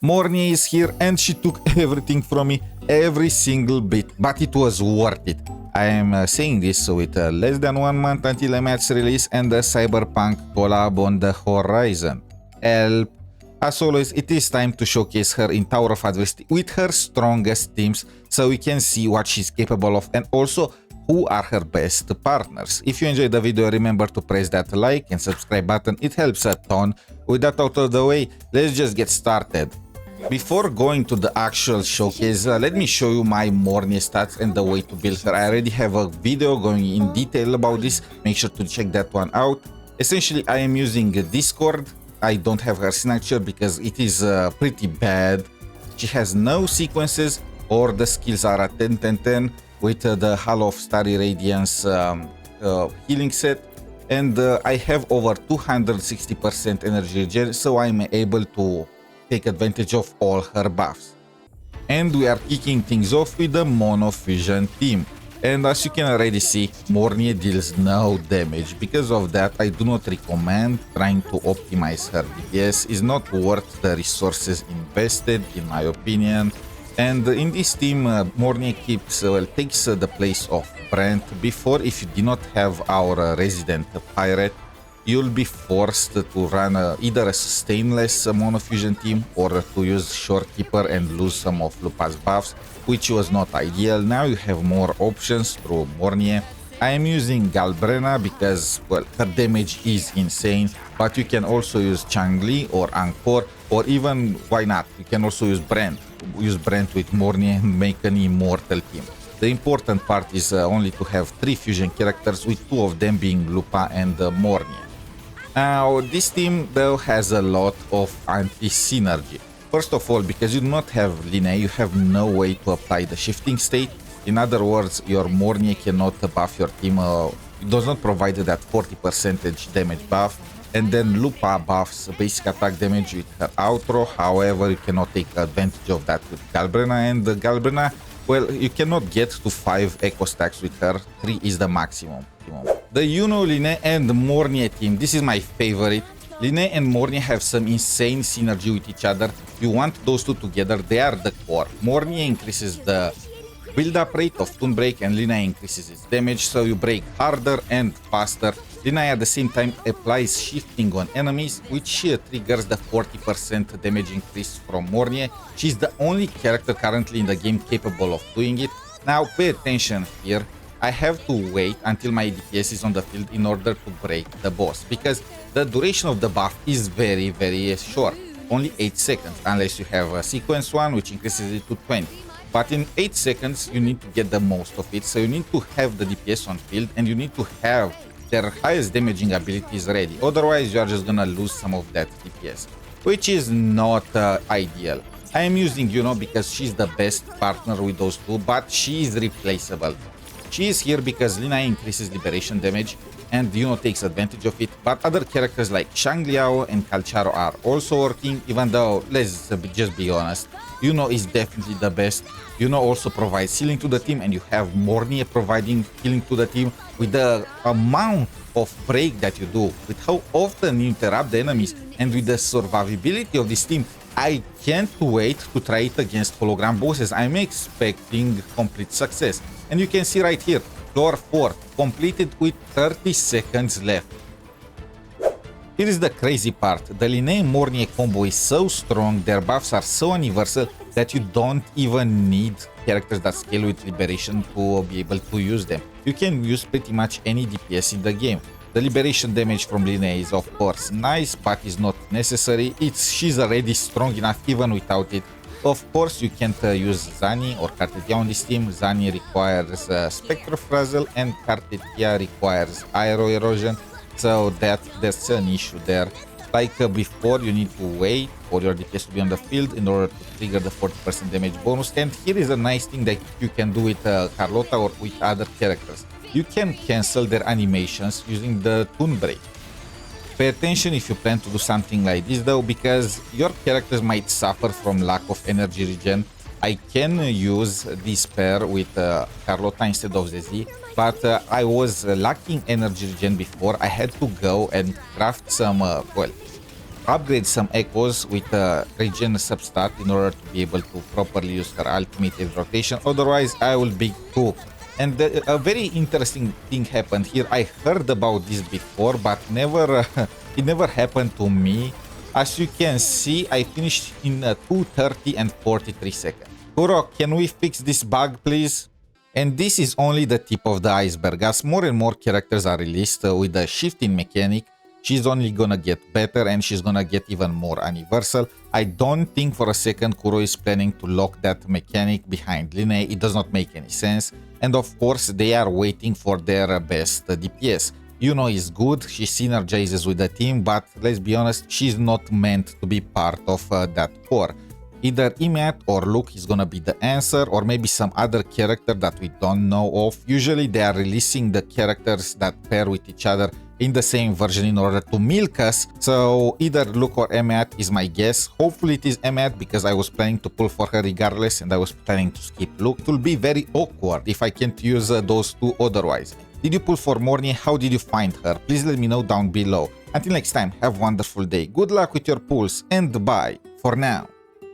Mornye is here and she took everything from me, every single bit, but it was worth it. I am saying this with less than 1 month until a match release and the Cyberpunk collab on the horizon. Help. As always, it is time to showcase her in Tower of Adversity with her strongest teams so we can see what she's capable of and also who are her best partners. If you enjoyed the video, remember to press that like and subscribe button, it helps a ton. With that out of the way, let's just get started. Before going to the actual showcase, let me show you my Mornye stats and the way to build her. I already have a video going in detail about this, make sure to check that one out. Essentially, I am using Discord. I don't have her signature because it is pretty bad. She has no sequences or the skills are at 10-10-10 with the Hall of Starry Radiance healing set. And I have over 260% energy regen, so I'm able to take advantage of all her buffs. And we are kicking things off with the Mono Fusion team. And as you can already see, Mornye deals no damage. Because of that, I do not recommend trying to optimize her DPS. It's not worth the resources invested, in my opinion. And in this team, Mornye takes the place of Brent. Before, if you do not have our resident pirate, you'll be forced to run either a stainless Mono Fusion team or to use Shorekeeper and lose some of Lupa's buffs, which was not ideal. Now you have more options through Mornye. I am using Galbrena because, well, her damage is insane, but you can also use Changli or Angkor, or even, why not, you can also use Brent. Use Brent with Mornye and make an immortal team. The important part is only to have 3 fusion characters, with 2 of them being Lupa and Mornye. Now, this team though has a lot of anti-synergy. First of all, because you do not have lynae, you have no way to apply the shifting state. In other words, your Mornye cannot buff your team, it does not provide that 40% damage buff. And then Lupa buffs basic attack damage with her outro, however you cannot take advantage of that with Galbrena. And Galbrena, well, you cannot get to 5 echo stacks with her, 3 is the maximum. The Iuno, lynae and Mornye team, this is my favorite. Lynae and Mornye have some insane synergy with each other. You want those two together, they are the core. Mornye increases the build-up rate of Toon Break and lynae increases its damage, so you break harder and faster. Lynae at the same time applies shifting on enemies, which triggers the 40% damage increase from Mornye. She's the only character currently in the game capable of doing it. Now pay attention here. I have to wait until my DPS is on the field in order to break the boss, because the duration of the buff is very short, only 8 seconds, unless you have a sequence one which increases it to 20. But in 8 seconds you need to get the most of it, so you need to have the DPS on field and you need to have their highest damaging abilities ready, otherwise you are just gonna lose some of that DPS, which is not ideal. I am using Iuno because she's the best partner with those two, but she is replaceable. She is here because lynae increases liberation damage and Iuno takes advantage of it, but other characters like Shangliao and Calcharo are also working, even though, let's just be honest, Iuno is definitely the best. Iuno also provides healing to the team, and you have Mornye providing healing to the team. With the amount of break that you do, with how often you interrupt the enemies, and with the survivability of this team, I can't wait to try it against hologram bosses. I'm expecting complete success. And you can see right here, floor 4, completed with 30 seconds left. Here is the crazy part. The lynae Mornye combo is so strong, their buffs are so universal that you don't even need characters that scale with liberation to be able to use them. You can use pretty much any DPS in the game. The liberation damage from lynae is of course nice, but is not necessary. She's already strong enough even without it. Of course, you can't use Zani or Cartetia on this team. Zani requires Spectrofrazzle and Cartetia requires Aero Erosion, so that's an issue there. Like before, you need to wait for your DPS to be on the field in order to trigger the 40% damage bonus. And here is a nice thing that you can do with Carlotta or with other characters. You can cancel their animations using the Toon Break. Pay attention if you plan to do something like this though, because your characters might suffer from lack of energy regen. I can use this pair with Carlotta instead of ZZ, but I was lacking energy regen before. I had to go and craft some, upgrade some echoes with regen substat in order to be able to properly use her ultimate rotation. Otherwise, I will be cooked. And a very interesting thing happened here. I heard about this before, but never it never happened to me. As you can see, I finished in 2:30 and 43 seconds. Kuro, can we fix this bug, please? And this is only the tip of the iceberg. As more and more characters are released with the shifting mechanic, she's only gonna get better and she's gonna get even more universal. I don't think for a second Kuro is planning to lock that mechanic behind lynae. It does not make any sense. And of course, they are waiting for their best DPS. Iuno is good, she synergizes with the team, but let's be honest, she's not meant to be part of that core. Either 𝗖cie or Luke is gonna be the answer, or maybe some other character that we don't know of. Usually they are releasing the characters that pair with each other in the same version in order to milk us. So either Luke or 𝗖cie is my guess. Hopefully it is 𝗖cie because I was planning to pull for her regardless and I was planning to skip Luke. It will be very awkward if I can't use those two otherwise. Did you pull for Mornye? How did you find her? Please let me know down below. Until next time, have a wonderful day. Good luck with your pulls and bye for now.